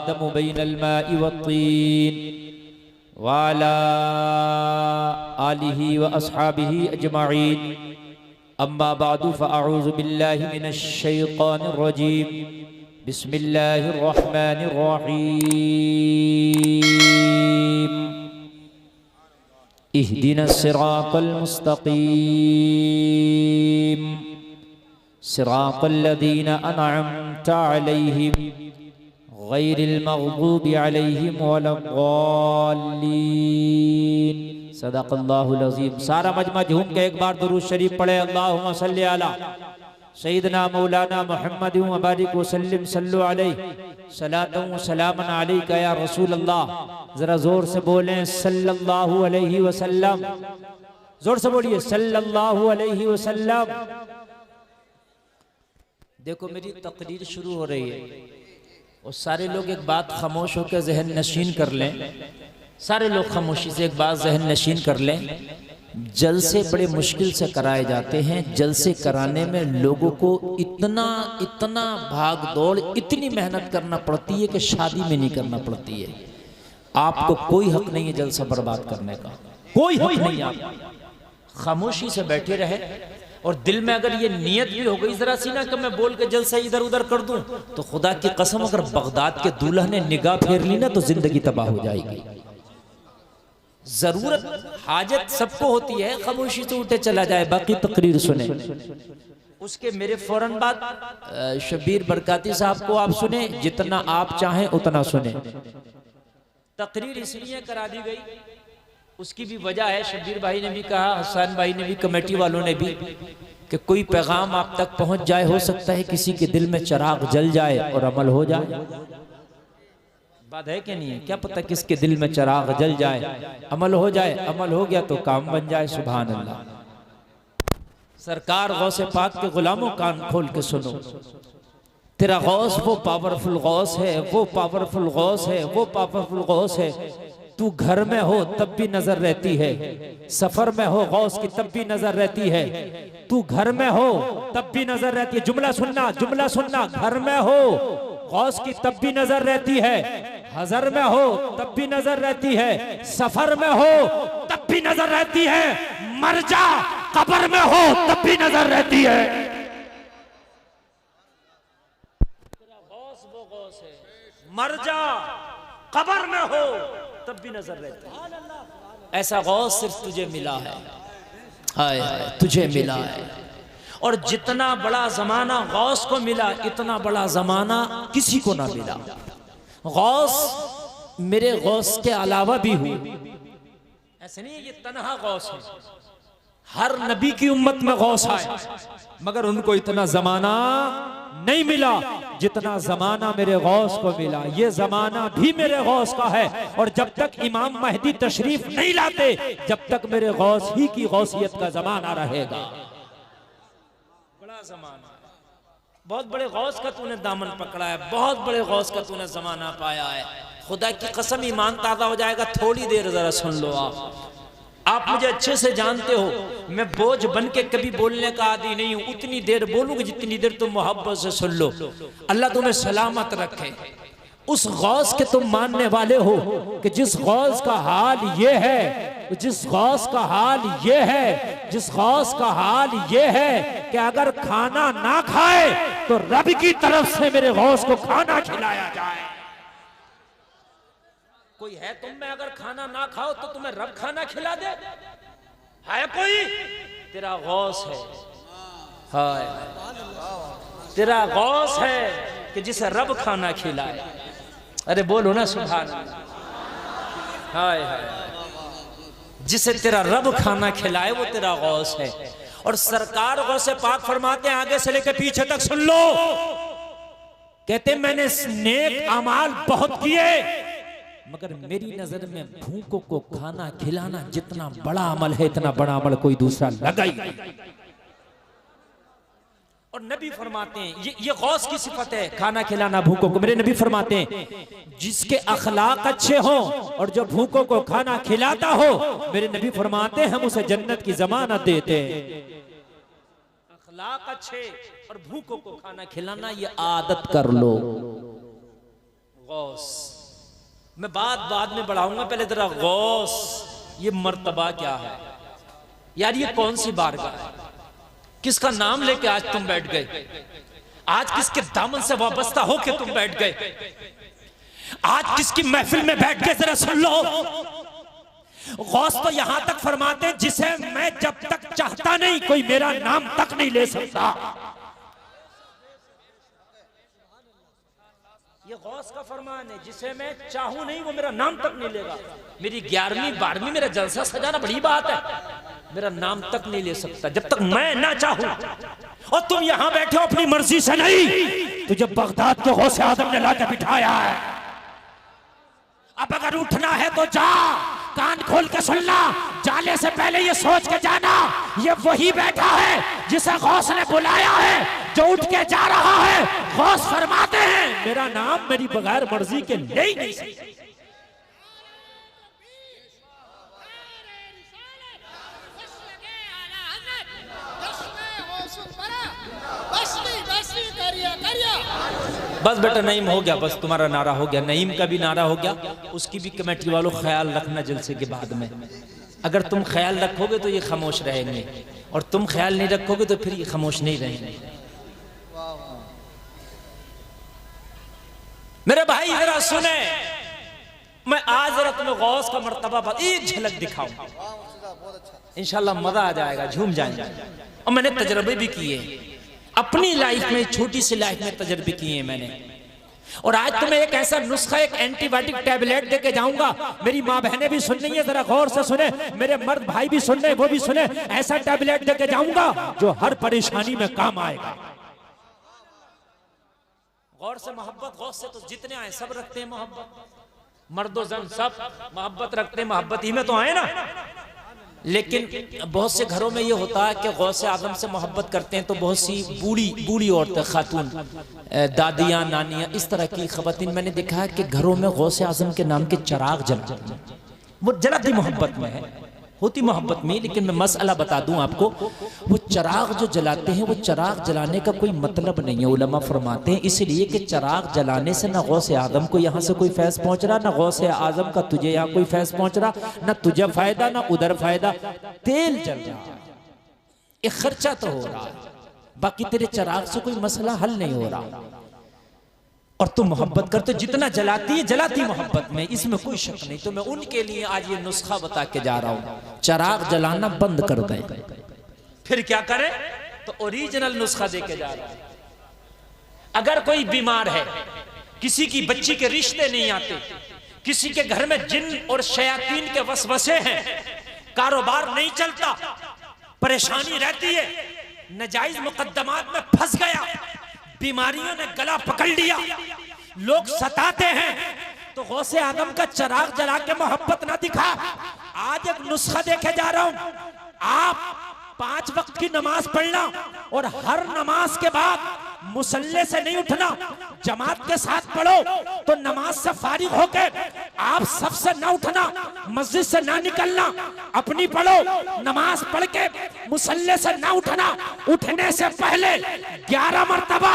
आदम banal माइ वत्तीन व अला आलिहि व अस्हाबिहि अजमईन अम्मा बअदु फ़अऊज़ु बिल्लाहि मिनश शैतानिर रजीम बिस्मिल्लाहिर रहमानिर रहीम इहदिनस सिरातल मुस्तक़ीम सिरातल लज़ीना अनअमता अलैहिम गैरिल मग़दूबि अलैहिम वलद्दाल्लीन। सदक़ल्लाहुल अज़ीम। सारा मजमा झूम के एक बार दुरूद शरीफ पढ़े। अल्लाहुम्मा सल्लि अला सय्यिदना मौलाना मुहम्मद व बारिक वसल्लिम सल्लु अलैहि सलातन व सलामन अलैका या रसूल अल्लाह। जरा जोर से बोलें सल्लल्लाहु अलैहि वसल्लम। जोर से बोलिए सल्लल्लाहु अलैहि वसल्लम। देखो मेरी तकरीर शुरू हो रही है और सारे लोग एक बात खामोश होकर जहन नशीन कर लें। सारे लोग खामोशी से एक बात जहन नशीन कर लें। जलसे बड़े मुश्किल से कराए जाते हैं। जलसे कराने में लोगों को इतना भाग दौड़, इतनी मेहनत करना पड़ती है कि शादी में नहीं करना पड़ती है। आपको कोई हक नहीं है जलसा बर्बाद करने का, कोई हक नहीं। आप खामोशी से बैठे रहे और दिल में अगर ये नियत भी हो गई जरा सी ना कि मैं बोल के जलसा इधर उधर कर दूं, तो खुदा की कसम अगर बगदाद के दूल्हा ने निगाह फेर ली ना तो जिंदगी तबाह हो जाएगी। जरूरत हाजत सबको होती है, खामोशी से उठे चला जाए, बाकी तकरीर सुने। उसके मेरे फौरन बाद शबीर बरकाती साहब को आप सुने, जितना आप चाहें उतना सुने। तकरीर इसलिए करा दी गई, उसकी भी वजह है। शबीर भाई ने भी कहा, हसन भाई ने भी, कमेटी वालों ने भी, कि कोई पैगाम आप तक पहुंच जाए। हो सकता है किसी के दिल में चिराग जल जाए और अमल हो जाए। बात है कि नहीं है? क्या पता किसके दिल में चिराग जल जाए, अमल हो जाए। अमल हो गया तो काम बन जाए। सुभान अल्लाह। सरकार गौसे पाक के गुलामों, कान खोल के सुनो। तेरा गौस वो पावरफुल गौस है, वो पावरफुल गौस है, वो पावरफुल गौस है। तू घर में हो तब भी नजर रहती है, सफर में हो गौस की तब भी नजर रहती है। तू घर में हो तब भी नजर रहती है। जुमला सुनना, जुमला सुनना। घर में हो गौस की तब भी नजर रहती है, हजर में हो तब भी नजर रहती है, सफर में हो तब भी नजर रहती है, मर जा कब्र में हो तब भी नजर रहती है। तेरा गौस वो गौस है, मर जा कब्र में हो तब भी नजर रहती है। ऐसा गौस सिर्फ तुझे मिला है, हाय हाय तुझे मिला है। और जितना बड़ा जमाना गौस को मिला, इतना बड़ा जमाना किसी को ना मिला। गौस मेरे गौस के अलावा भी हुए, ऐसे नहीं ये तन्हा गौस है। हर नबी की उम्मत में गौस आए, मगर उनको इतना जमाना नहीं मिला जितना जमाना मेरे गौस को मिला। ये जमाना भी मेरे गौस का है, और जब तक इमाम महदी तशरीफ नहीं लाते, जब तक मेरे गौस ही की गौसियत का जमाना रहेगा। बड़ा जमाना, बहुत बड़े गौस का तूने दामन पकड़ा है, बहुत बड़े गौस का तूने जमाना पाया है। खुदा की कसम ईमान ताज़ा हो जाएगा। थोड़ी देर जरा सुन लो। आप मुझे अच्छे से जानते हो, मैं बोझ बन के कभी बोलने का आदी नहीं हूं। उतनी देर बोलूंगी जितनी देर तुम मोहब्बत से सुन लो। अल्लाह तुम्हें सलामत रखे। उस गौस के तुम मानने वाले हो कि जिस गौस का हाल ये है, जिस गौस का हाल ये है, जिस गौस का हाल ये है कि अगर खाना ना खाए तो रब की तरफ से मेरे गौस को खाना खिलाया जाए। कोई है तुम में अगर खाना ना खाओ तो तुम्हें रब खाना खिला दे? है कोई? तेरा गौस है, हाय तेरा गौस है कि जिसे रब खाना खिलाए। अरे बोलो ना सुभान अल्लाह। हाय हाय, जिसे तेरा रब खाना खिलाए वो तेरा गौस है। और सरकार गौसे पाक फरमाते हैं, आगे से लेकर पीछे तक सुन लो, कहते मैंने नेक अमाल बहुत किए, मगर मेरी नजर में भूखों को खाना खिलाना जितना बड़ा अमल है, इतना बड़ा अमल कोई दूसरा लगा ही नहीं। और नबी फरमाते हैं, ये गौस की सिफत है, खाना खिलाना भूखों को। मेरे नबी फरमाते हैं, जिसके अखलाक अच्छे हो और जो भूखों को खाना खिलाता हो, मेरे नबी फरमाते हैं हम उसे जन्नत की जमानत देते हैं। अखलाक अच्छे और भूखों को खाना खिलाना, ये आदत कर लो। गौस, मैं बाद में बढ़ाऊंगा, पहले जरा गौस ये मर्तबा क्या है यार, ये कौन सी बारगाह है, किसका नाम लेके आज तुम बैठ गए, आज किसके दामन से वाबस्ता हो के तुम बैठ गए, आज किसकी महफिल में बैठ गए, जरा सुन लो। गौस तो यहां तक फरमाते जिसे मैं जब तक चाहता नहीं कोई मेरा नाम तक नहीं ले सकता। ये गौस का फरमान है, जिसे मैं चाहूं नहीं वो मेरा नाम तक नहीं लेगा। मेरी 11वीं 12वीं मेरा जलसा सजाना बड़ी बात है, मेरा नाम तक नहीं ले सकता जब तक मैं ना चाहूं। और तुम यहां बैठे हो अपनी मर्जी से नहीं, तुझे बगदाद के गौसे आजम ने लाकर बिठाया है। अब अगर उठना है तो जा, कान खोल के सुनना, जाने से पहले ये सोच के जाना, ये वही बैठा है जिसे गौस ने बुलाया है, जो उठ के जा रहा है। गौस फरमाते हैं मेरा नाम मेरी बगैर मर्जी के ले ही नहीं सकते। बस बेटा नईम हो गया, बस तुम्हारा नारा हो गया, नईम का भी नारा हो गया, उसकी भी कमेटी वालों ख्याल रखना जलसे के बाद में। अगर तुम ख्याल रखोगे तो ये खामोश रहेंगे, और तुम ख्याल नहीं रखोगे तो फिर ये खामोश नहीं रहेंगे। मेरे भाई जरा सुने, मैं आज जरा तुम्हें गौस का मर्तबा एक झलक दिखाऊं, इंशाल्लाह मजा आ जाएगा, झूम जाएंगे। और मैंने तजर्बे भी किए अपनी लाइफ में, छोटी सी लाइफ में तजर्बे किए हैं मैंने। और आज तुम्हें एक ऐसा नुस्खा, एक एंटीबायोटिक टैबलेट देके जाऊंगा, मेरी माँ बहनें भी सुन रही है, जरा गौर से सुने, मेरे मर्द भाई भी सुन रहे, वो भी सुने, ऐसा टैबलेट देके जाऊंगा जो हर परेशानी में काम आएगा। गौर से मोहब्बत, गौर से तो जितने आए सब रखते हैं मोहब्बत, मर्दो जन सब मोहब्बत रखते हैं, मोहब्बत ही में तो आए ना। लेकिन बहुत से घरों में ये होता है कि गौसे आजम से मोहब्बत करते हैं तो बहुत सी बूढ़ी औरतें, खातून, दादियाँ, नानियाँ, इस तरह की खवातीन मैंने देखा है कि घरों में गौसे आजम के नाम के चिराग जलाती हैं। वो जलाती मोहब्बत में है, होती मोहब्बत में, लेकिन मैं मसला बता दूं आपको, वो चिराग जो जलाते हैं वो चिराग जलाने का कोई मतलब नहीं है। उलमा फरमाते हैं इसलिए कि चिराग जलाने से ना गौसे आजम को यहाँ से कोई फैज़ पहुँच रहा, ना गौसे आजम का तुझे यहाँ कोई फैज़ पहुँच रहा, ना तुझे फायदा ना उधर फायदा। तेल जल रहा, एक खर्चा तो हो रहा, बाकी तेरे चिराग से कोई मसला हल नहीं हो रहा। और तुम मोहब्बत करते, जितना जलाती है जलाती मोहब्बत में, इसमें कोई शक नहीं। तो मैं उनके लिए आज ये नुस्खा बता के जा रहा हूं, चिराग जलाना बंद कर दें। फिर क्या करें? तो ओरिजिनल नुस्खा दे के जा रहा हूं। अगर कोई बीमार है, किसी की बच्ची के रिश्ते नहीं आते, किसी के घर में जिन और शयातीन के वसवसे हैं, कारोबार नहीं चलता, परेशानी रहती है, नाजायज मुकद्दमात में फंस गया, बीमारियों ने गला पकड़ लिया, लोग सताते हैं, तो गौसे आदम का चिराग जला के मोहब्बत ना दिखा। आज एक नुस्खा देखे जा रहा हूं, आप 5 वक्त की नमाज पढ़ना और हर नमाज के बाद मुसल्ले से नहीं उठना, जमात के साथ पढ़ो, तो नमाज से फारिग होकर आप सबसे ना उठना, मस्जिद से ना निकलना, अपनी पढ़ो, नमाज पढ़ के मुसल्ले से ना उठना, उठने से पहले 11 मरतबा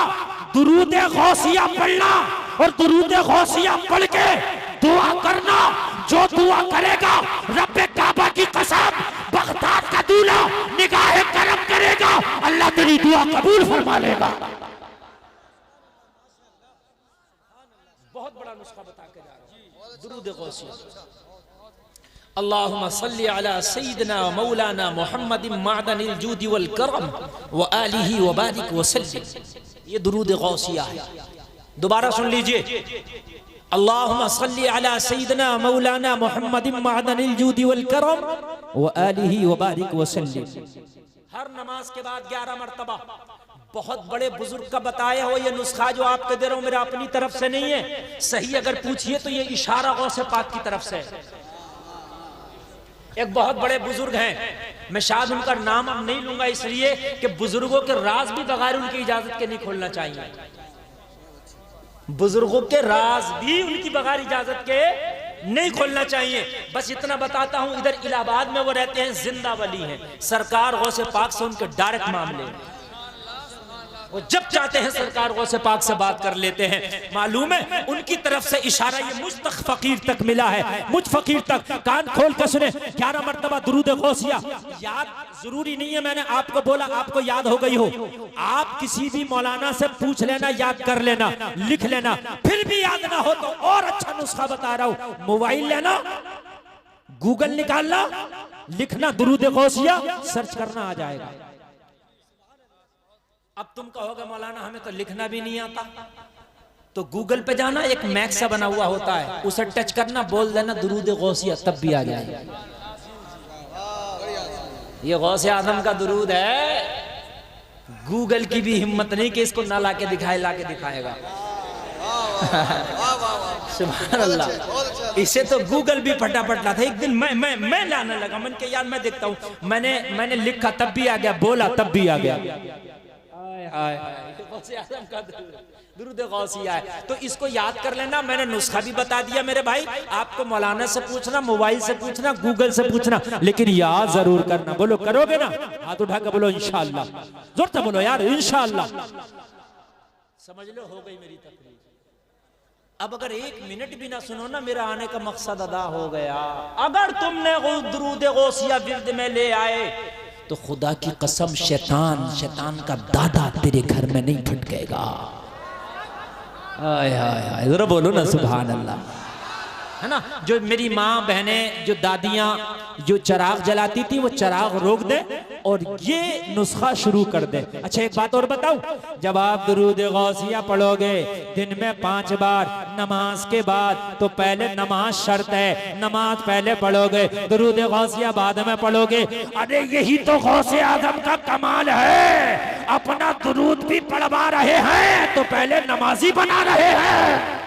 दुरूद गौसिया पढ़ना और दुरूद गौसिया पढ़ के दुआ करना। जो दुआ करेगा रब्बे काबा की कसम, बगदाद का दूल्हा निगाहे करम करेगा, अल्लाह तेरी दुआ कबूल फरमा लेगा। बहुत बड़ा नुस्खा बता के जा रहा हूं, दुरूद गौसिया। अल्लाहुम्मा सल्ली अला सय्यिदिना मौलाना मुहम्मदिन मादनिल जूदी वल करम व आलिहि व बारिक व सल्लिम। ये दुरूद गौसिया है, दोबारा सुन लीजिए। अल्लाहुम्मा सल्ली अला सय्यिदिना मौलाना मुहम्मदिन मादनिल जूदी वल करम व आलिहि व बारिक व सल्लिम। हर नमाज के बाद 11 मरतबा। बहुत बड़े बुजुर्ग का बताया हो ये नुस्खा जो आपके दे रहा हूं, मेरा अपनी तरफ से नहीं है, सही अगर पूछिए तो ये इशारा गौसे पाक की तरफ से। एक बहुत बड़े बुजुर्ग हैं, मैं शायद उनका नाम अब नहीं लूंगा इसलिए कि बुजुर्गों के राज भी बगैर उनकी इजाजत के नहीं खोलना चाहिए। बुजुर्गों के राज भी उनकी बगैर इजाजत के नहीं खोलना चाहिए। बस इतना बताता हूं, इधर इलाहाबाद में वो रहते हैं, जिंदा वली हैं, सरकार गौसे पाक से उनके डायरेक्ट मामले। वो जब चाहते हैं सरकार गौसे पाक से बात कर लेते हैं। मालूम है उनकी तरफ से इशारा ये मुझ तक फकीर तक मिला है, मुझ फकीर तक। कान खोल कर सुने, 11 मरतबा दुरूद गौसिया। याद जरूरी नहीं है, मैंने आपको बोला आपको याद हो गई हो। आप किसी भी मौलाना से पूछ लेना, याद कर लेना, लिख लेना। फिर भी याद ना हो तो और अच्छा नुस्खा बता रहा हूं, मोबाइल लेना, गूगल निकालना, लिखना दुरूद गौसिया, सर्च करना, आ जाएगा। अब तुम कहोगे मौलाना हमें तो लिखना भी नहीं आता, तो गूगल पे जाना, एक मैक सा बना हुआ होता है, उसे टच करना, बोल देना दुरूद गौसिया, तब भी आ जाएगा। ये गौसे आजम का दुरूद है, गूगल की भी हिम्मत नहीं कि इसको ना लाके दिखाएगा। सुभान अल्लाह। इसे तो गूगल भी फटाफट लाता। एक दिन मैं लाने लगा, मन के यार मैं देखता हूँ, मैंने लिखा तब भी आ गया, बोला तब भी आ गया। दुरूद गौसिया है, तो इसको याद कर लेना। मैंने नुस्खा भी बता दिया मेरे भाई, आपको मौलाना से पूछना, मोबाइल से पूछना, गूगल से पूछना, लेकिन याद जरूर करना। बोलो करोगे ना? हाथ उठा कर बोलो इंशाअल्लाह, जोर से बोलो यार इंशाअल्लाह। समझ लो हो गई मेरी तकरीर। अब अगर 1 मिनट भी ना सुनो ना, मेरा आने का मकसद अदा हो गया। अगर तुमने दुरूद गौसिया विर्द में ले आए तो खुदा की कसम शैतान का दादा तेरे घर में नहीं फटकेगा। आय हाय हाय, जरा बोलो ना सुभान अल्लाह, है ना। जो मेरी माँ बहनें, जो दादियाँ जो चिराग जलाती थी, वो चिराग रोक दे और ये नुस्खा शुरू कर दे। अच्छा एक बात और बताऊं, जब आप दुरूद गौसिया पढ़ोगे दिन में 5 बार नमाज के बाद, तो पहले नमाज शर्त है, नमाज पहले पढ़ोगे, दुरूद गौसिया बाद में पढ़ोगे। अरे यही तो गौसे आजम का कमाल है, अपना दुरूद भी पढ़वा रहे हैं तो पहले नमाजी बना रहे हैं।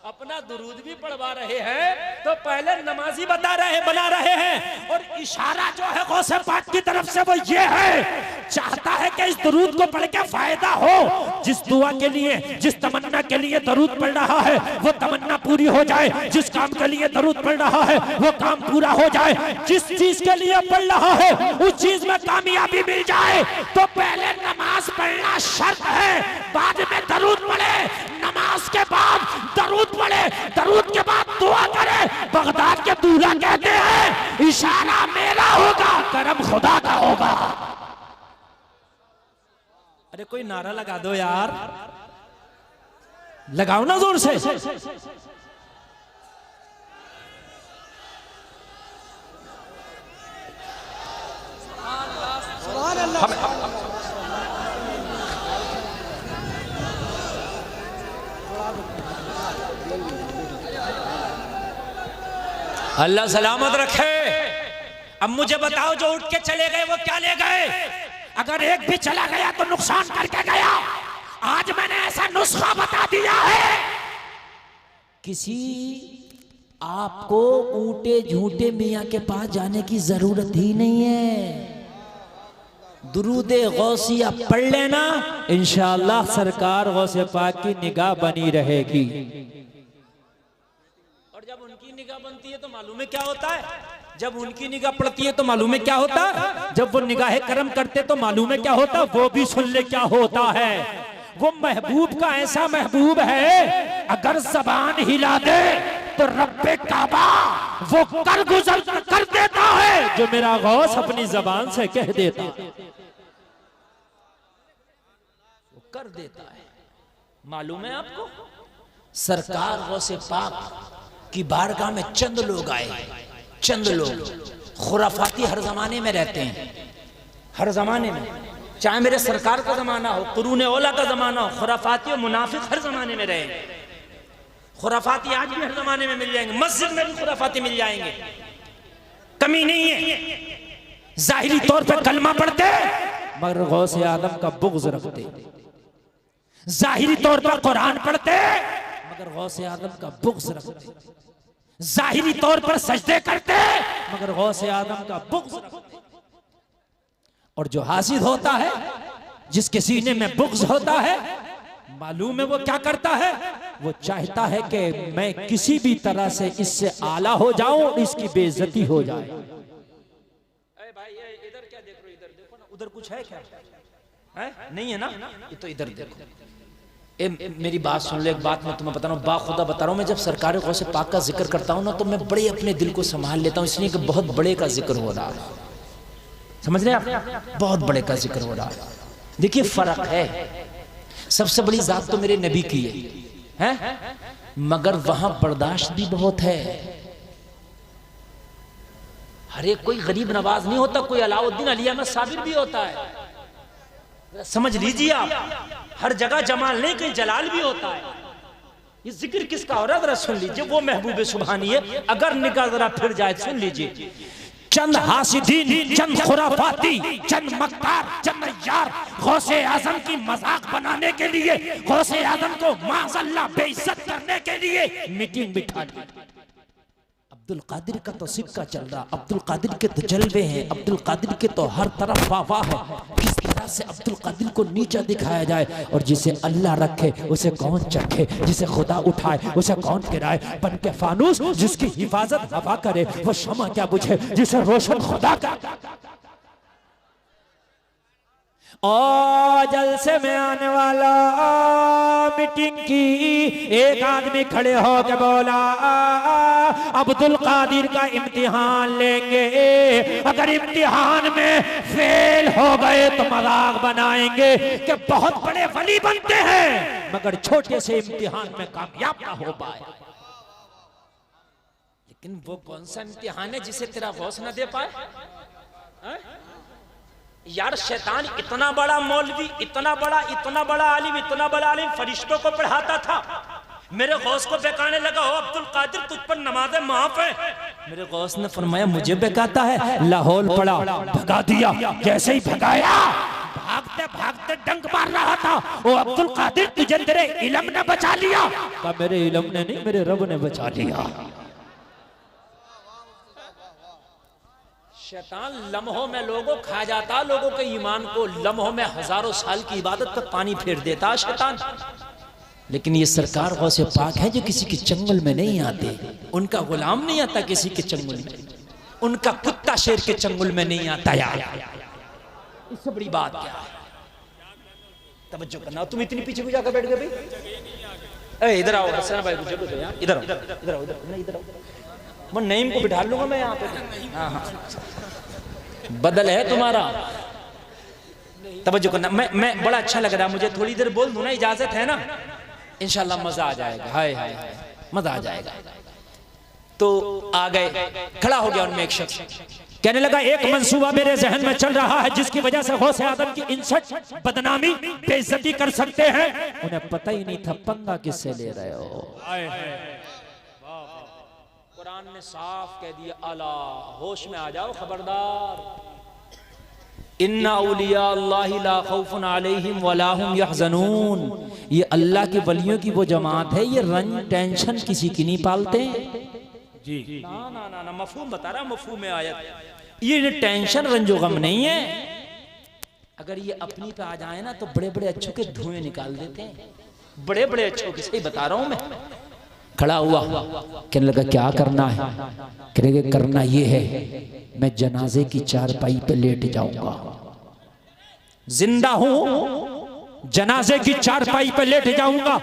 अपना दुरूद भी पढ़वा रहे हैं तो पहले नमाजी बना रहे हैं। और इशारा जो है गौसे पाक की तरफ से वो ये है, चाहता है कि इस दुरूद को पढ़ के फायदा हो। जिस दुआ के लिए, जिस तमन्ना के लिए दरूद पढ़ रहा है वो तमन्ना पूरी हो जाए, जिस काम के लिए दरूद पढ़ रहा है वो काम पूरा हो जाए, जिस चीज के लिए पढ़ रहा है उस चीज में कामयाबी मिल जाए। तो पहले नमाज पढ़ना शर्त है, बाद में दरूद पढ़े, नमाज के बाद दरूद पढ़े, दरूद के बाद दुआ करे। बगदाद के दूल्हा कहते हैं इशारा मेरा होगा, करम खुदा का होगा। अरे कोई नारा लगा दो यार, लगाओ ना जोर से। अल्लाह सलामत रखे। अब मुझे बताओ जो उठ के चले गए वो क्या ले गए? अगर एक भी चला गया तो नुकसान करके गया। आज मैंने ऐसा नुस्खा बता दिया है, किसी आपको ऊंटे झूठे मियाँ के पास जाने की जरूरत ही नहीं है। दुरूद गौसिया पढ़ लेना, इंशाअल्लाह सरकार गौसे पाक की निगाह बनी रहेगी। और जब उनकी निगाह बनती है तो मालूम है क्या होता है? जब उनकी निगाह पड़ती है तो मालूम है क्या होता है? जब वो निगाह करम करते तो मालूम है क्या होता? वो भी सुन ले क्या होता है। वो महबूब का ऐसा महबूब है, अगर जबान हिला दे तो रब्बे काबा वो कर गुजर कर देता है जो मेरा गौस अपनी जबान से कह देता, वो कर देता है। मालूम है आपको, सरकार गौसे पाक की बारगाह में चंद लोग आए, चंद लोग खुराफाती हर जमाने में रहते हैं, हर जमाने में, चाहे मेरे सरकार का जमाना हो, कुरून औला का जमाना हो, खुराफाती और मुनाफिक हर जमाने में रहेंगे। खुराफाती आज भी हर जमाने में मिल जाएंगे, मस्जिद में भी खुराफाती मिल जाएंगे, कमी नहीं है। जाहिरी तौर पे कलमा पढ़ते मगर गौसे आदम का बुग़्ज़ रखते, जाहिरी तौर पर कुरान पढ़ते मगर गौसे आदम का बुग़्ज़ रखते, जाहिरी तौर पर सजदे करते मगर गौसे आदम का बुग़्ज़ रखते। और जो हासिद होता है, जिसके सीने में बुग़्ज़ होता है, मालूम है वो क्या करता है? वो चाहता है कि मैं किसी भी तरह से इससे आला हो जाऊं और इसकी बेइज्जती हो जाए। अरे भाई इधर क्या देख रहे हो? इधर देखो ना, उधर कुछ है क्या? है? नहीं है ना? ये तो इधर देखो। मेरी बात सुन ले, एक बात मैं तुम्हें बता रहा हूँ, बाखुदा बता रहा हूँ, मैं जब सरकार गौसे पाक का जिक्र करता हूँ ना तो मैं बड़े अपने दिल को संभाल लेता हूँ, इसलिए कि बहुत बड़े का जिक्र हो रहा है। समझ रहे आप? बहुत बड़े का जिक्र हो रहा है। देखिए फर्क है, सबसे बड़ी जात तो मेरे नबी की है, मगर वहां बर्दाश्त भी बहुत है। हर एक कोई गरीब नवाज नहीं होता, कोई अलाउद्दीन अली अहमद साबिर भी होता है। समझ लीजिए आप, हर जगह जमाल नहीं, कहीं जलाल भी होता है। ये जिक्र किसका हो रहा है जरा सुन लीजिए, वो महबूब सुभानी है। अगर निगाह जरा फिर जाए सुन लीजिए, चंद हासिदीन, चंद खुराफाती, चंद मक्कार, चंद यार गौसे आजम की मजाक बनाने के लिए, गौसे आजम को माज़अल्लाह बेइज्जत करने के लिए मीटिंग बिठा दी। अब्दुल कादिर का तो सिक्का चल रहा, अब्दुल कादिर के तो जलवे हैं, अब्दुल कादिर के तो हर तरफ वाह है। किस तरह से अब्दुल कादिर को नीचा दिखाया जाए, और जिसे अल्लाह रखे उसे कौन चखे, जिसे खुदा उठाए उसे कौन गिराए। बन के फानूस जिसकी हिफाजत हवा करे, वो शमा क्या बुझे जिसे रोशन खुदा का। और जलसे में आने वाला मीटिंग की एक आदमी खड़े होकर बोला, अब्दुल कादिर का इम्तिहान लेंगे, अगर इम्तिहान में फेल हो गए तो मजाक बनाएंगे कि बहुत बड़े वली बनते हैं, मगर छोटे से इम्तिहान में कामयाब ना हो पाए। लेकिन वो कौन सा इम्तिहान है जिसे तेरा गौस ना दे पाए? यार शैतान इतना बड़ा मौलवी, इतना बड़ा आलिम फरिश्तों को पढ़ाता था, मेरे गौस को बेकाने लगा, हो अब्दुल कादिर तुझ पर नमाज़ें माफ है। मेरे गौस ने फरमाया मुझे बेकाता है, लाहौल पड़ा, भगा दिया। जैसे ही भगाया, भागते भागते डंक मार रहा था, ओ अब्दुल कादिर तुझे तेरे इल्म ने बचा लिया। कहा मेरे इल्म ने नहीं, मेरे रब ने बचा लिया। शैतान लम्हों में लोगों खा जाता, लोगों के ईमान को लम्हों में हजारों साल की इबादत पर पानी फेर देता शैतान। लेकिन ये सरकार गौसे पाक है जो किसी के चंगुल में नहीं आते, उनका गुलाम नहीं आता किसी के चंगुल में, उनका कुत्ता शेर के चंगुल में नहीं आता। यार इससे बड़ी बात क्या है? तवज्जो करना। तुम इतनी पीछे को जाकर बैठ गए भाई, इधर आओ हसन भाई, जगह दो यार, इधर आओ, इधर आओ, मैं नईम को बिठा लूंगा मैं यहाँ पे। हाँ हाँ बदल है तुम्हारा, तवज्जो करना। मैं बड़ा अच्छा लग रहा है मुझे, थोड़ी देर बोल दूं ना, इजाजत है ना? इंशाल्लाह मजा आ जाएगा। हाय हाय मजा आ जाएगा। तो आ गए, खड़ा हो गया उनमें एक शख्स, कहने लगा एक मंसूबा मेरे जहन में चल रहा है जिसकी वजह से गौसे आदम की इंसल्ट, बदनामी, बेइज्जती कर सकते हैं। उन्हें पता ही नहीं था पंगा किससे ले रहे हो। कुरान ने साफ कह दिया, अला होश में आ जाओ, खबरदार, इन्ना औलिया अल्लाहि ला खौफुन अलैहिम वला हुम यहज़नून। ये अल्लाह के वलियों की वो जमात है, ये रंज टेंशन किसी की नहीं पालते जी। ना ना ना ना, मफहूम बता रहा, मफहूम में आयत, ये टेंशन रंजो गम नहीं है। अगर ये अपनी पे आ जाए ना तो बड़े बड़े अच्छों के धुएं निकाल देते हैं, बड़े बड़े अच्छों के। सही बता रहा हूं मैं। खड़ा हुआ, कहने लगा क्या करना है? कहने लगा करना ये है, मैं जनाजे की चारपाई पे लेट जाऊंगा, जिंदा हूं, जनाजे की चारपाई पे लेट जाऊंगा,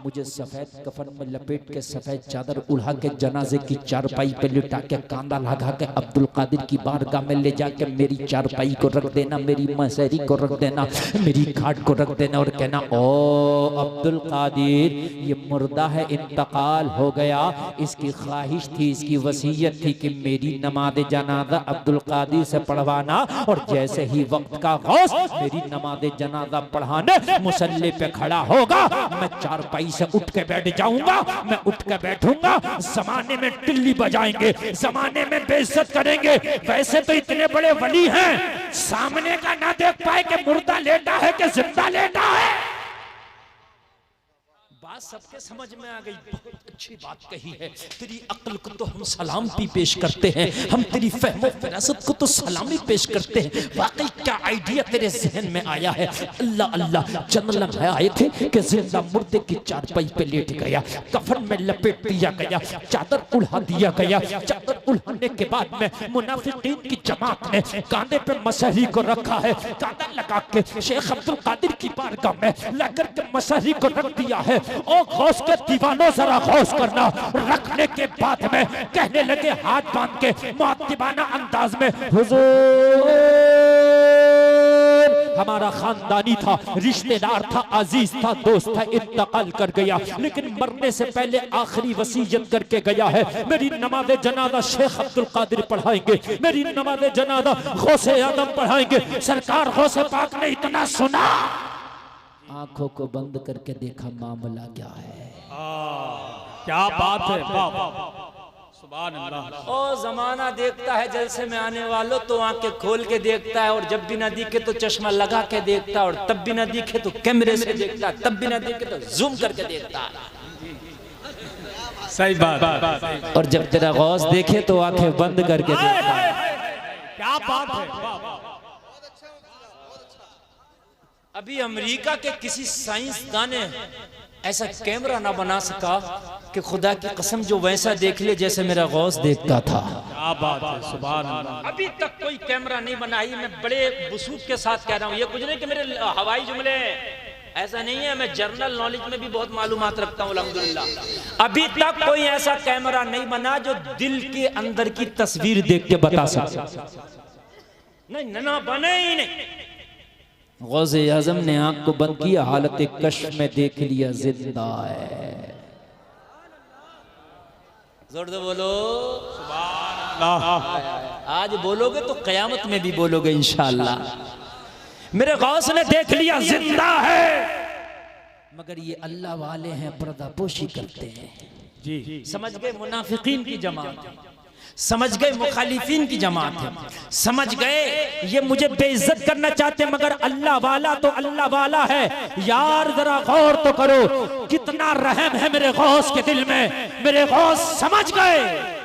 मुझे सफेद कफन में लपेट के सफेद चादर उड़ा के जनाजे की चारपाई पे लिटा के कांदा लगा के अब्दुल कादिर की बारगाह में ले जाके मेरी चारपाई को रख देना, मेरी मसहरी को रख देना, मेरी खाट को रख देना और कहना ओ अब्दुल कादिर ये मुर्दा है, इंतकाल हो गया, इसकी ख्वाहिश थी, इसकी वसीयत थी कि मेरी नमाज जनाजा अब्दुल कादिर से पढ़वाना। और जैसे ही वक्त का गौस मेरी नमाज जनाजा पढ़ाने मुसल्ले पे खड़ा होगा, मैं चारपाई से उठ के बैठ जाऊंगा, मैं उठ के बैठूंगा, जमाने में टिल्ली बजाएंगे, जमाने में बेइज्जत करेंगे। वैसे तो इतने बड़े वली हैं, सामने का ना देख पाए कि मुर्दा लेटा है कि जिंदा लेटा है। बात सबके समझ में आ गई, बहुत अच्छी बात कही है। तेरी अक्ल को तो हम सलामती पेश करते हैं, हम तेरी फहमो फिरासत को तो सलामी पेश करते हैं। वाकई क्या आइडिया तेरे जहन में आया है। अल्लाह अल्लाह, चंद लम्हे आए थे कि जिंदा मुर्दे की चारपाई पे लेट गया, कफन में लपेट दिया गया, चादर उड़ा दिया गया। चादर उड़ाने के बाद में मुनाफिकीन की जमात ने कांधे पे मसहरी को रखा है, कांधा लगा के शेख अब्दुल कादिर की बारगाह में लेकर के मसहरी को रख दिया है। ओ गौस के दीवानों जरा गौस करना। रखने के बाद में कहने लगे हाथ बांध के मुअद्दिबाना अंदाज में, हुजूर हमारा खानदानी था, रिश्तेदार था, अजीज था, दोस्त था, इंतकाल कर गया, लेकिन मरने से पहले आखिरी वसीयत करके गया है। मेरी नमाज़े जनाजा शेख अब्दुल कादिर पढ़ाएंगे, मेरी नमाज़े जनाजा गौसे आदम पढ़ाएंगे। सरकार गौसे पाक ने इतना सुना, आंखों को बंद करके देखा मामला क्या है। क्या बात है, सुभान अल्लाह। ओ जमाना देखता है जलसे में आने वालों तो आंखें खोल के देखता है, और जब भी ना दिखे तो चश्मा लगा के देखता है, और तब भी ना दिखे तो कैमरे से देखता है, तब भी ना दिखे तो जूम करके देखता है। सही बात। और जब तेरा गौस देखे तो आंखें बंद करके देखता है। क्या बात है। अभी अमेरिका के किसी साइंसदान ने ऐसा कैमरा ना बना सका कि खुदा की कसम जो वैसा देख ले जैसे मेरा गौस देखता था। क्या बात है, सुभान अल्लाह। अभी तक कोई कैमरा नहीं बनाई। मैं बड़े वसूख के साथ कह रहा हूँ, ये कुछ नहीं कि मेरे हवाई जुमले, ऐसा नहीं है। मैं जर्नल नॉलेज में भी बहुत मालूमात रखता हूँ अल्हम्दुलिल्लाह। अभी तक कोई ऐसा कैमरा नहीं बना जो दिल के अंदर की तस्वीर देख के बता सके। नहीं ना बने ही नहीं। गौसे आजम ने आंख को बंद किया, हालत कश्फ में देख लिया जिंदा है। जोर से बोलो सुभान अल्लाह। आज बोलोगे तो कयामत में भी बोलोगे इंशाअल्लाह। मेरे गौस ने देख लिया जिंदा है, मगर ये अल्लाह वाले हैं, पर्दापोशी करते हैं। जी समझ गए, मुनाफिकीन की जमात, समझ गए मुखालिफिन की जमात है, समझ गए ये मुझे बेइज्जत करना चाहते, मगर अल्लाह वाला तो अल्लाह वाला है। यार जरा गौर तो करो, कितना रहम है मेरे गौस के दिल में। मेरे गौस समझ गए,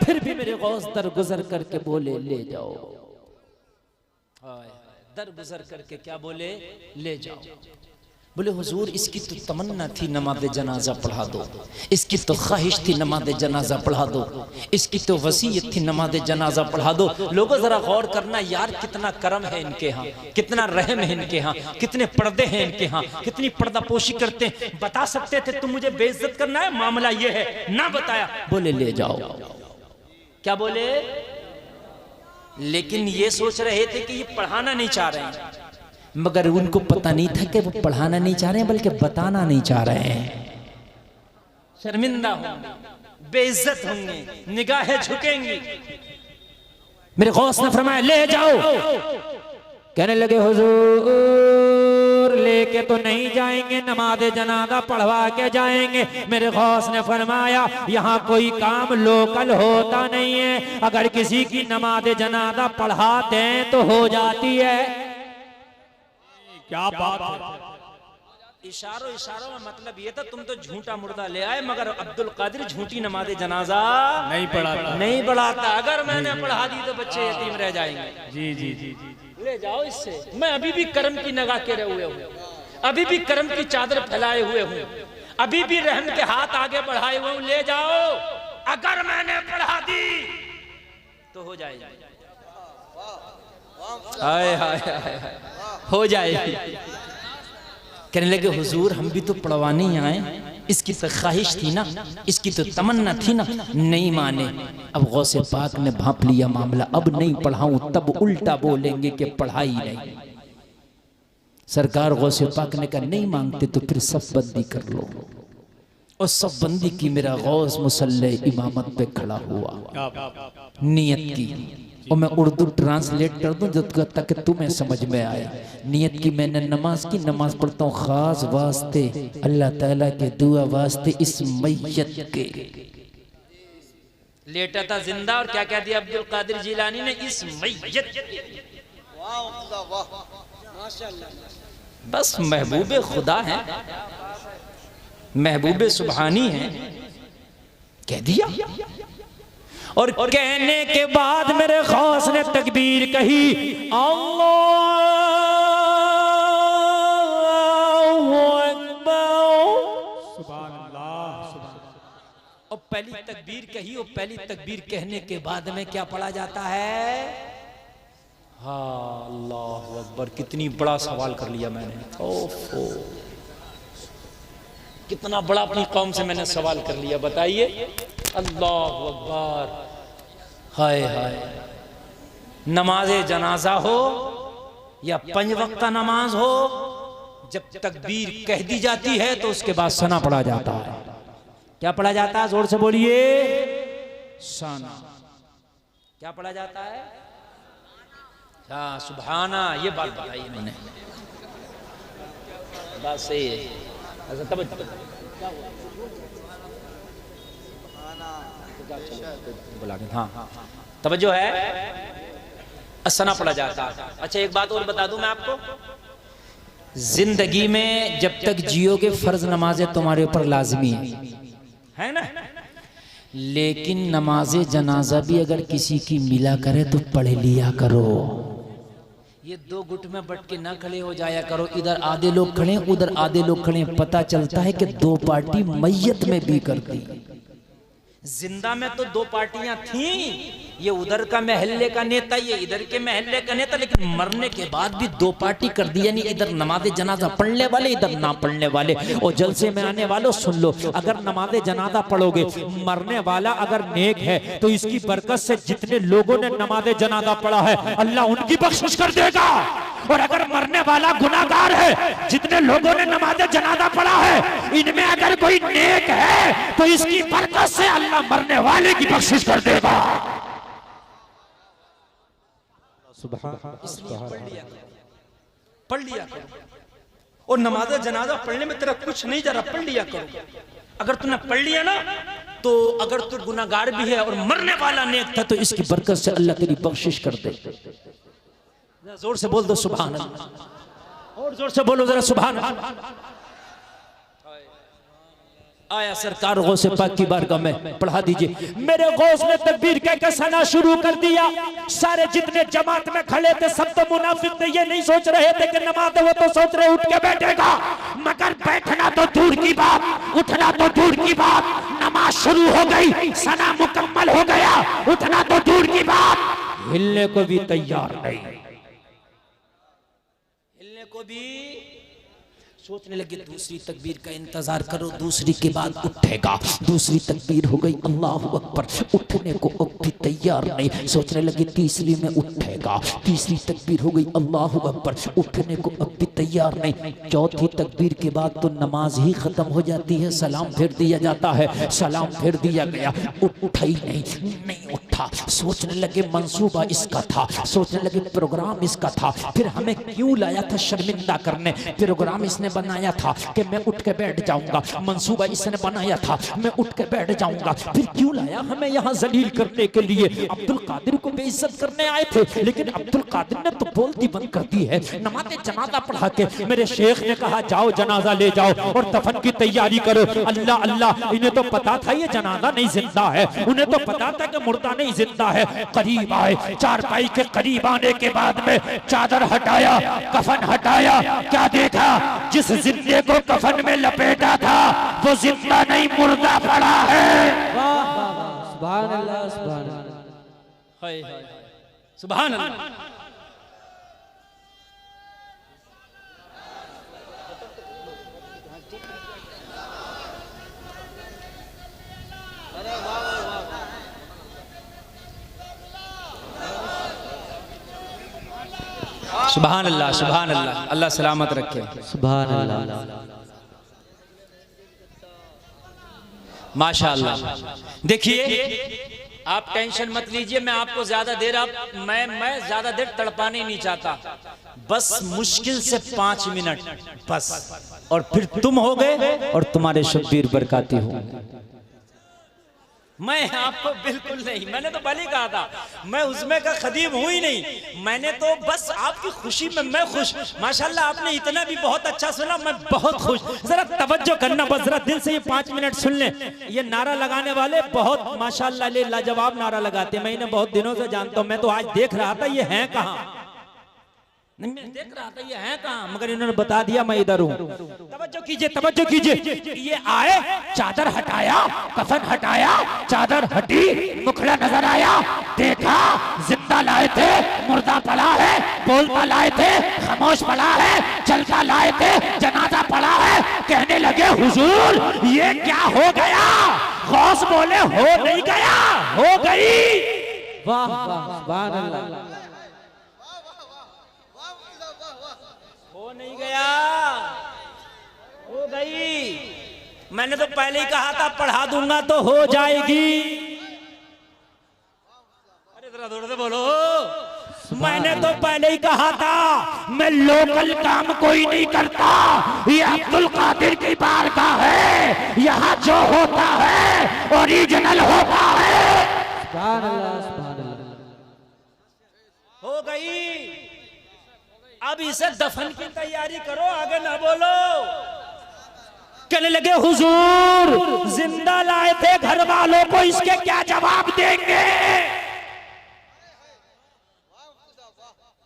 फिर भी मेरे गौस दरगुजर करके बोले ले जाओ। दरगुजर करके क्या बोले, ले जाओ। बोले हुजूर इसकी तो तमन्ना थी नमाज जनाजा पढ़ा दो, इसकी तो ख्वाहिश थी नमाज जनाजा पढ़ा दो, इसकी तो वसीयत थी नमाज जनाजा पढ़ा दो। लोगों जरा गौर करना यार, कितना करम है इनके यहाँ, कितना रहम है इनके यहाँ, कितने पर्दे हैं इनके यहाँ, कितनी पर्दापोशी करते हैं। बता सकते थे तुम मुझे बेइज्जत करना है, मामला ये है, ना बताया, बोले ले जाओ। क्या बोले? लेकिन ये सोच रहे थे कि ये पढ़ाना नहीं चाह रहे हैं, मगर उनको पता नहीं था कि वो पढ़ाना नहीं चाह रहे हैं बल्कि बताना नहीं चाह रहे हैं। शर्मिंदा होंगे, बेइज्जत होंगे, निगाहें झुकेंगी। मेरे गौस ने फरमाया ले जाओ। कहने लगे हुजूर लेके तो नहीं जाएंगे, नमाज जनाजा पढ़वा के जाएंगे। मेरे गौस ने फरमाया यहाँ कोई काम लोकल होता नहीं है, अगर किसी की नमाज जनाजा पढ़ा दें तो हो जाती है। क्या बात है। इशारों इशारों में मतलब ये था तुम तो झूठा मुर्दा ले आए, मगर अब्दुल कादिर झूठी नमाज जनाजा नहीं पढ़ाता, नहीं पढ़ाता। अगर मैंने पढ़ा दी तो बच्चे यतीम रह जाएंगे। जी जी जी जी। ले जाओ इससे। मैं अभी भी करम की निगाह के हुए हूँ, अभी भी करम की चादर फैलाए हुए हूँ, अभी भी रहम के हाथ आगे बढ़ाए हुए हूँ। ले जाओ, अगर मैंने पढ़ा दी तो हो जाएगा। हाय हाय हाय, हो जाएगी। कहने लगे हुजूर हम भी तो पढ़वाने ही आए, इसकी तो ख्वाहिश थी ना, इसकी तो तमन्ना थी ना। नहीं माने। अब गौसे पाक ने भांप लिया मामला, अब नहीं पढ़ाऊं तब उल्टा बोलेंगे कि पढ़ाई नहीं। सरकार गौसे पाक ने कहा नहीं मांगते तो फिर सब बंदी कर लो। और सब बंदी की। मेरा गौस मुसल्ले इमामत पे खड़ा हुआ, नियत की। और मैं उर्दू ट्रांसलेट कर दूं जब तक तुम्हें समझ में आए। नियत की मैंने नमाज की, नमाज पढ़ता हूँ खास वास्ते अल्लाह ताला के दुआ वास्ते इस मैयत के। लेटा था जिंदा और क्या कह दिया अब्दुल कादिर जिलानी ने, इस मैयत के। बस महबूबे खुदा है, महबूबे सुबहानी है, कह दिया। और कहने के बाद मेरे खास ने तकबीर कही, अल्लाहु अकबर। सुभान अल्लाह। और पहली तकबीर कही, और पहली तकबीर कहने के बाद में क्या पढ़ा जाता है? हाँ, अल्लाहु अकबर। कितनी बड़ा सवाल कर लिया मैंने, ओफो, कितना बड़ा अपनी कौम से मैंने सवाल कर लिया। बताइए, अल्लाहु अकबर। हाय हाय, नमाज जनाजा हो या 5 वक्त का नमाज हो, जब तकबीर कह दी जाती है तो उसके बाद सना पढ़ा जाता है। क्या पढ़ा जाता है? जोर से बोलिए, सना। क्या पढ़ा जाता है? हाँ, सुभाना। ये बात बताई मैंने, बात सही है। अच्छा, हाँ, तवज्जो है, असना पढ़ा जाता है। अच्छा, एक बात और बता दूं मैं आपको, जिंदगी में जब तक जियोगे फर्ज नमाजें तुम्हारे ऊपर लाजमी है ना, लेकिन नमाज जनाजा भी अगर किसी की मिला करे तो पढ़ लिया करो। ये 2 गुट में बट के ना खड़े हो जाया करो, इधर आधे लोग खड़े उधर आधे लोग खड़े। पता चलता है कि 2 पार्टी मैयत में भी करती। जिंदा में तो 2 पार्टियां थी, ये उधर का महल्ले का नेता, ये इधर के महल्ले का नेता, लेकिन मरने के बाद भी 2 पार्टी कर दी। यानी इधर नमाज जनाजा पढ़ने वाले, इधर ना पढ़ने वाले। और जलसे में आने वालों सुन लो, अगर नमाज जनाजा पढ़ोगे, मरने वाला अगर नेक है तो इसकी बरकत से जितने लोगों ने नमाज जनाजा पढ़ा है अल्लाह उनकी बख्शिश कर देगा। और अगर मरने वाला गुनाहगार है, जितने लोगों ने नमाज जनाजा पढ़ा है, इनमें अगर कोई नेक है तो इसकी बरकत से अल्लाह मरने वाले की बख्शिश कर देगा। पढ़ लिया करो। और नमाज जनाजा पढ़ने में तेरा कुछ नहीं जा रहा, पढ़ लिया करो। अगर तूने पढ़ लिया ना, तो अगर तू गुनाहगार भी है और मरने वाला नेक था तो इसकी बरकत से अल्लाह तेरी बख्शिश कर दे। जोर से बोल दो सुभान अल्लाह, और जोर से बोलो जरा सुभान अल्लाह। आया सरकार गौसे पाक की बारगाह में, पढ़ा दीजिए। मेरे गौस ने तकबीर कहकर सना शुरू कर दिया। सारे जितने जमात में खड़े थे सब तो मुनाफिक थे, ये नहीं सोच रहे थे कि नमाज वो तो सोच रहे उठ के बैठेगा, मगर बैठना तो दूर की बात, उठना तो दूर की बात। नमाज शुरू हो गई, सना मुकम्मल हो गया, उठना तो दूर की बात, हिलने को भी तैयार नहीं। हिलने को भी सोचने लगे दूसरी तकबीर का इंतजार करो, दूसरी के बाद उठेगा। दूसरी तकबीर हो गई, अल्लाहु अकबर, उठने को अब भी तैयार नहीं। सोचने लगे तीसरी में उठेगा। तीसरी तकबीर हो गई, अल्लाहु अकबर, उठने को अब भी तैयार नहीं। चौथी तकबीर के बाद तो नमाज ही खत्म हो जाती है, सलाम फेर दिया जाता है। सलाम फेर दिया गया, उठा ही नहीं उठा। सोचने लगे मंसूबा इसका था, सोचने लगे प्रोग्राम इसका था, फिर हमें क्यों लाया था शर्मिंदा करने। प्रोग्राम इसने बनाया था कि मैं उठ के बैठ जाऊंगा, मंसूबा इसने बनाया था मैं उठ के बैठ जाऊंगा, फिर क्यों लाया हमें यहाँ जलील करने के लिए। अब्दुल कादिर को बेइज्जत करने आए थे, लेकिन अब्दुल कादिर ने तो बोलती बंद कर दी है। नमाज़े जनाजा पढ़ा के मेरे शेख ने कहा जाओ जनाजा ले जाओ और दफन की तैयारी करो। अल्लाह अल्लाह, इन्हें तो पता था ये जनाजा नहीं जिंदा है, उन्हें तो पता था कि मुर्दा नहीं जिंदा है। करीब आए, चारपाई के करीब आने के बाद में चादर हटाया, कफन हटाया, क्या देखा, जिस जिंदे को कफन में लपेटा था वो जिंदा नहीं मुर्दा पड़ा है। सुभान अल्लाह, सुभान अल्लाह, सुभान अल्लाह। सुभान अल्लाह, सुभान अल्लाह, अल्लाह सलामत रखे। सुभान अल्लाह, माशाअल्लाह। देखिए आप टेंशन मत लीजिए, मैं आपको ज्यादा देर मैं ज्यादा देर तड़पाने नहीं चाहता, बस मुश्किल से 5 मिनट बस, और फिर तुम हो गए और तुम्हारे शब्बीर बरकाती हो। मैं आपको बिल्कुल नहीं, मैंने तो भले कहा था, मैं उसमें का खदीम हूं ही नहीं। मैंने तो बस आपकी खुशी में मैं खुश। माशाल्लाह आपने इतना भी बहुत अच्छा सुना, मैं बहुत खुश। जरा तवज्जो करना, बस जरा दिल से ये 5 मिनट सुन लें। ये नारा लगाने वाले बहुत माशाल्लाह ले लाजवाब नारा लगाते हैं, मैं इन्हें बहुत दिनों से जानता हूं। मैं तो आज देख रहा था ये हैं कहाँ, नहीं मैं देख रहा था ये है कहाँ, मगर इन्होंने बता दिया मैं इधर हूँ। तवज्जो कीजिए, तवज्जो कीजिए। ये आए, चादर हटाया, कफन हटाया, चादर हटी, मुखड़ा नजर आया, देखा जिंदा लाए थे, मुर्दा पड़ा है, बोलता लाए थे, खामोश पड़ा है, चलता लाए थे, जनाजा पड़ा है। कहने लगे हुजूर ये क्या हो गया? गौस बोले हो नहीं गया, हो गई। वाह वाह सुभान अल्लाह। हो नहीं गया, हो गई। मैंने तो पहले ही कहा था पढ़ा दूंगा तो हो जाएगी। अरे जरा जोर से बोलो। मैंने तो पहले ही कहा था मैं लोकल काम कोई नहीं करता, ये अब्दुल कादिर की बारगाह है, यहाँ जो होता है ओरिजिनल होता है। सुभान अल्लाह सुभान अल्लाह। हो गई, अब इसे दफन की तैयारी करो, आगे ना बोलो। कहने लगे हुजूर जिंदा लाए थे, घर वालों को इसके क्या जवाब देंगे?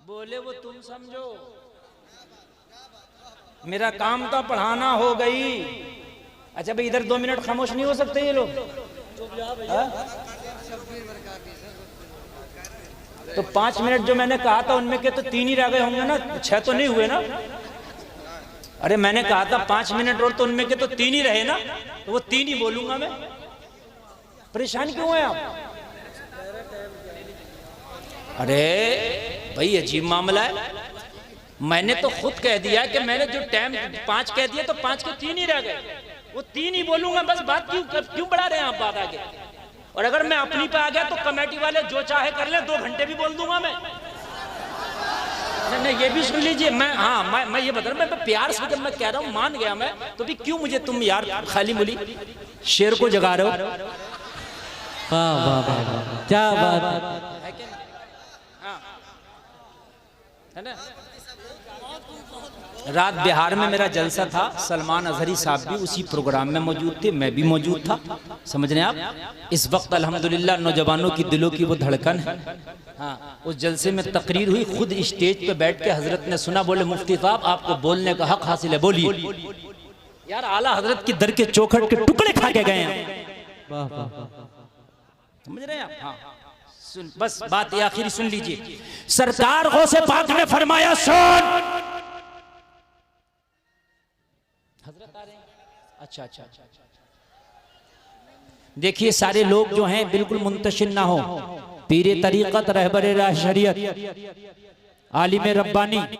बोले वो तुम समझो, मेरा काम तो पढ़ाना हो गई। अच्छा भाई इधर 2 मिनट खामोश नहीं हो सकते ये लोग? तो 5 मिनट जो मैंने कहा था उनमें के तो 3 ही रह गए होंगे ना, 6 तो नहीं हुए ना? अरे मैंने कहा था 5 मिनट और, तो उनमें के तो 3 ही रहे ना, तो वो 3 ही बोलूंगा मैं। परेशान क्यों है आप? अरे भाई अजीब मामला है। मैंने तो खुद कह दिया कि मैंने जो टाइम 5 कह दिया तो 5 के 3 ही रह गए, वो 3 ही बोलूंगा बस। बात क्यों बढ़ा रहे हैं आप बात आगे? और अगर मैं अपनी पे आ गया तो कमेटी वाले जो चाहे कर ले, 2 घंटे भी बोल दूंगा मैं। नहीं ये भी सुन लीजिए। मैं हाँ मैं ये बता रहा हूँ, मैं प्यार से जब मैं कह रहा हूँ मान गया मैं, तो भी क्यों मुझे तुम यार खाली मुली शेर को जगा रहे हो? वाह वाह वाह क्या बात है। है ना? रात बिहार में मेरा जलसा था, सलमान अजहरी साहब भी उसी प्रोग्राम में मौजूद थे, मैं भी मौजूद था। समझ रहे हैं आप? इस वक्त अल्हम्दुलिल्लाह नौजवानों की दिलों की वो धड़कन है। हाँ उस जलसे में तकरीर हुई, खुद स्टेज पे बैठ के हजरत ने सुना, बोले मुफ्ती साहब आपको बोलने का हक हासिल है, बोलिए। यार आला हजरत की दर के चौखट के टुकड़े खा के गए हैं। वाह वाह समझ रहे हैं आप? हाँ सुन, बस बात ये आखिरी सुन लीजिए। सरकार गौसे पाक ने फरमाया सुन। हजरत आ रहे हैं? अच्छा अच्छा अच्छा। देखिए सारे लोग जो हैं बिल्कुल मुंतशिर ना हो। पीरे तरीक़त, रहबरे राह शरीयत, आलिम रब्बानी